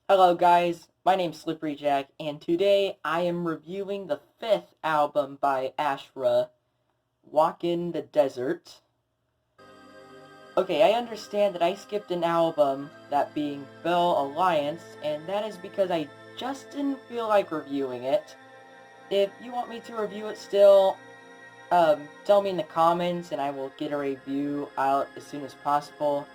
Hello guys, my name's Slippery Jack, and today I am reviewing the fifth album by Ashra, Walkin the Desert. Okay, I understand that I skipped an album, that being Bell Alliance, and that is because I just didn't feel like reviewing it. If you want me to review it still, tell me in the comments and I will get a review out as soon as possible.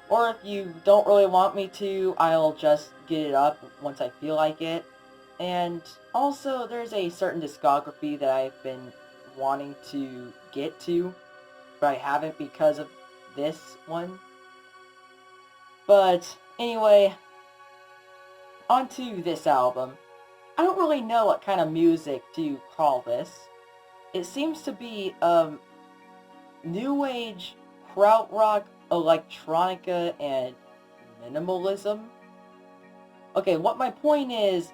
Or if you don't really want me to, I'll just get it up once I feel like it. And also, there's a certain discography that I've been wanting to get to, but I haven't because of this one. But anyway, onto this album. I don't really know what kind of music to call this. It seems to be new age, krautrock, electronica, and minimalism. Okay, what my point is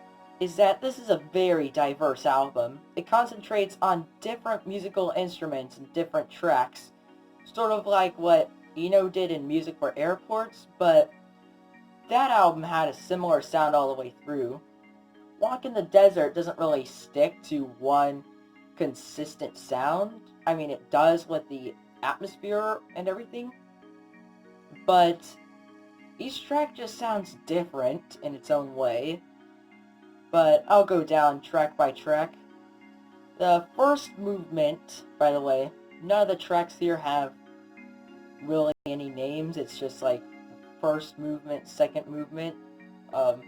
that this is a very diverse album. It concentrates on different musical instruments and different tracks, sort of like what Eno did in Music for Airports, but that album had a similar sound all the way through. Walkin the Desert doesn't really stick to one consistent sound. I mean, it does with the atmosphere and everything, but each track just sounds different in its own way. But I'll go down track by track. The first movement, by the way, none of the tracks here have really any names. It's just like first movement, second movement. Um,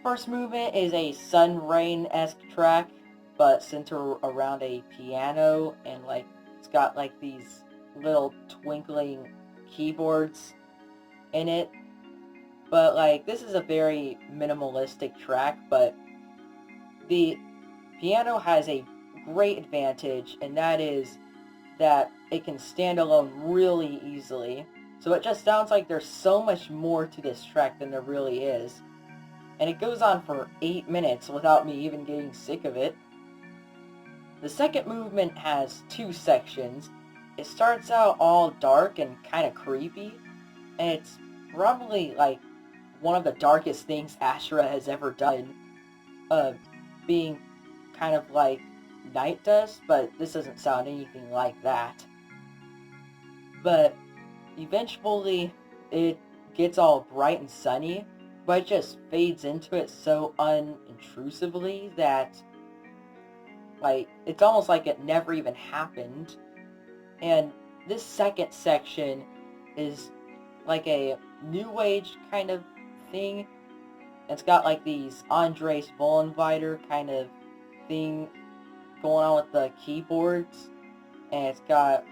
First movement is a Sun Rain-esque track, but centered around a piano, and like it's got like these little twinkling keyboards in it. But like this is a very minimalistic track, but the piano has a great advantage, and that is that it can stand alone really easily. So it just sounds like there's so much more to this track than there really is. And it goes on for 8 minutes without me even getting sick of it. The second movement has two sections. It starts out all dark and kind of creepy, and it's probably like one of the darkest things Ashra has ever done, uh, being kind of like night dust, but this doesn't sound anything like that. But eventually it gets all bright and sunny, but it just fades into it so unintrusively that like it's almost like it never even happened. And this second section is like a new age kind of thing. It's got like these Andres Vollenweider kind of thing going on with the keyboards, and it's got,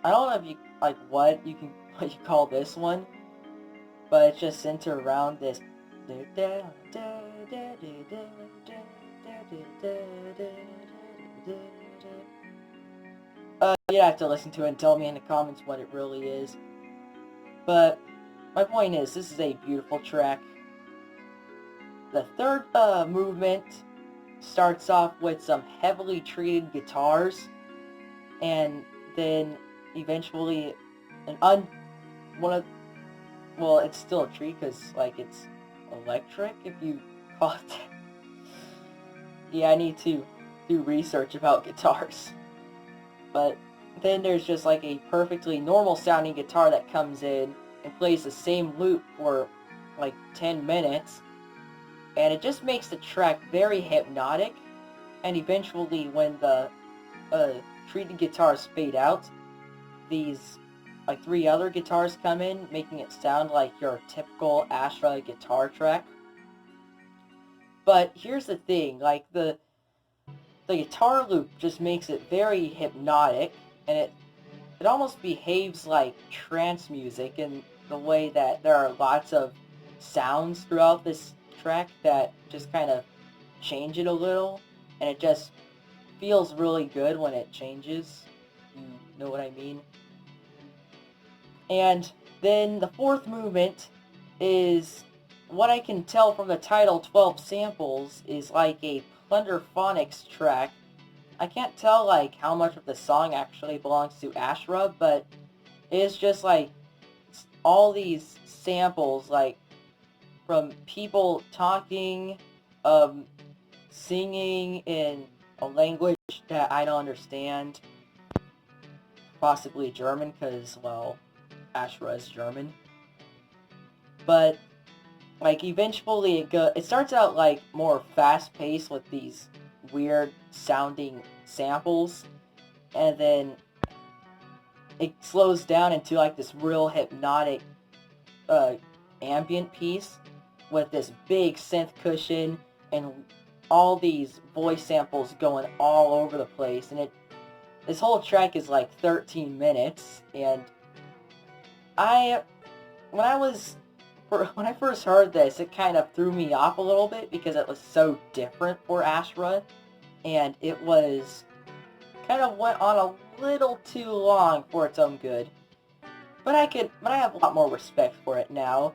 I don't know if you like what you can what you call this one, but it's just centered around this. You have to listen to it and tell me in the comments what it really is. But my point is, this is a beautiful track. The third movement starts off with some heavily treated guitars, and then eventually an one of, well, it's still a treat because like it's electric if you call it that. Yeah, I need to do research about guitars. But then there's just like a perfectly normal sounding guitar that comes in and plays the same loop for like 10 minutes, and it just makes the track very hypnotic. And eventually when the uh, treated guitars fade out, these like three other guitars come in, making it sound like your typical Ashra guitar track. But here's the thing, like the guitar loop just makes it very hypnotic, and it almost behaves like trance music in the way that there are lots of sounds throughout this track that just kind of change it a little, and it just feels really good when it changes. You know what I mean? And then the fourth movement is, what I can tell from the title 12 Samples, is like a Plunderphonics track. I can't tell like how much of the song actually belongs to Ashra, but it's just like all these samples like from people talking, um, singing in a language that I don't understand, possibly German, because, well, Ashra is German. But, like, eventually it starts out, like, more fast-paced with these weird-sounding samples, and then it slows down into, like, this real hypnotic, uh, ambient piece with this big synth cushion and all these voice samples going all over the place, and this whole track is like 13 minutes, and I when I was when I first heard this, it kind of threw me off a little bit because it was so different for Ashra, and it was kind of went on a little too long for its own good. But I have a lot more respect for it now.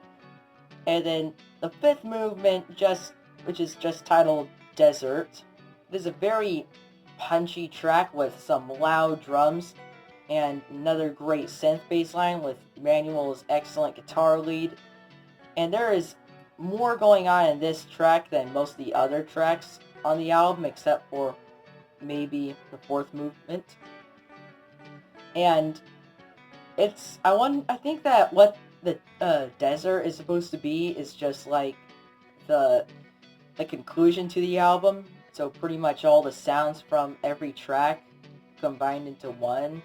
And then the fifth movement, which is just titled Desert, it is a very punchy track with some loud drums and another great synth bass line with Manuel's excellent guitar lead. And there is more going on in this track than most of the other tracks on the album, except for maybe the fourth movement. And I think that what the desert is supposed to be is just like the conclusion to the album. So pretty much all the sounds from every track combined into one.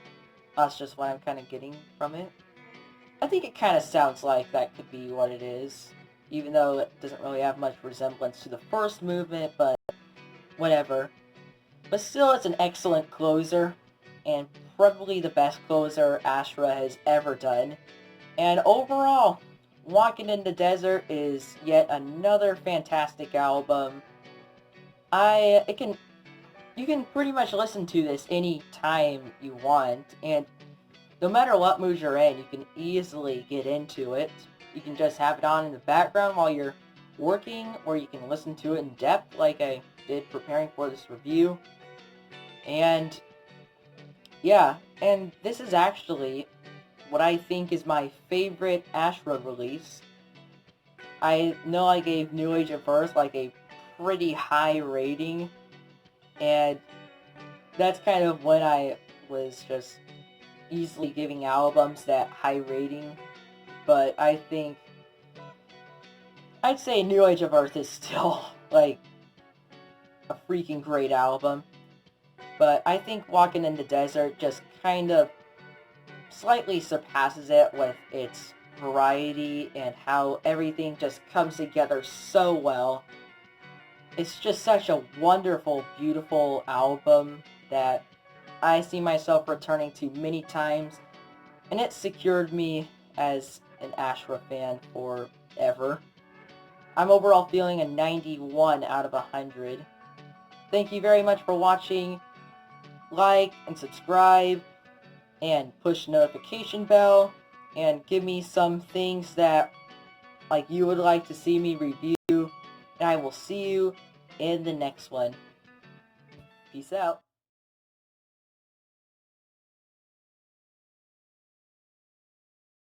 That's just what I'm kind of getting from it. I think it kind of sounds like that could be what it is, even though it doesn't really have much resemblance to the first movement, but whatever. But still, it's an excellent closer, and probably the best closer Ashra has ever done. And overall, Walkin in the Desert is yet another fantastic album. You can pretty much listen to this any time you want, and no matter what mood you're in, you can easily get into it. You can just have it on in the background while you're working, or you can listen to it in depth like I did preparing for this review. And yeah, and this is actually what I think is my favorite Ashra release. I know I gave New Age of Earth like a pretty high rating, and that's kind of when I was just easily giving albums that high rating, but I think I'd say New Age of Earth is still like a freaking great album, but I think Walkin in the Desert just kind of slightly surpasses it with its variety and how everything just comes together so well. It's just such a wonderful, beautiful album that I see myself returning to many times, and it secured me as an Ashra fan forever. I'm overall feeling a 91 out of 100. Thank you very much for watching. Like and subscribe, and push the notification bell, and give me some things that you would like to see me review, and I will see you in the next one. Peace out.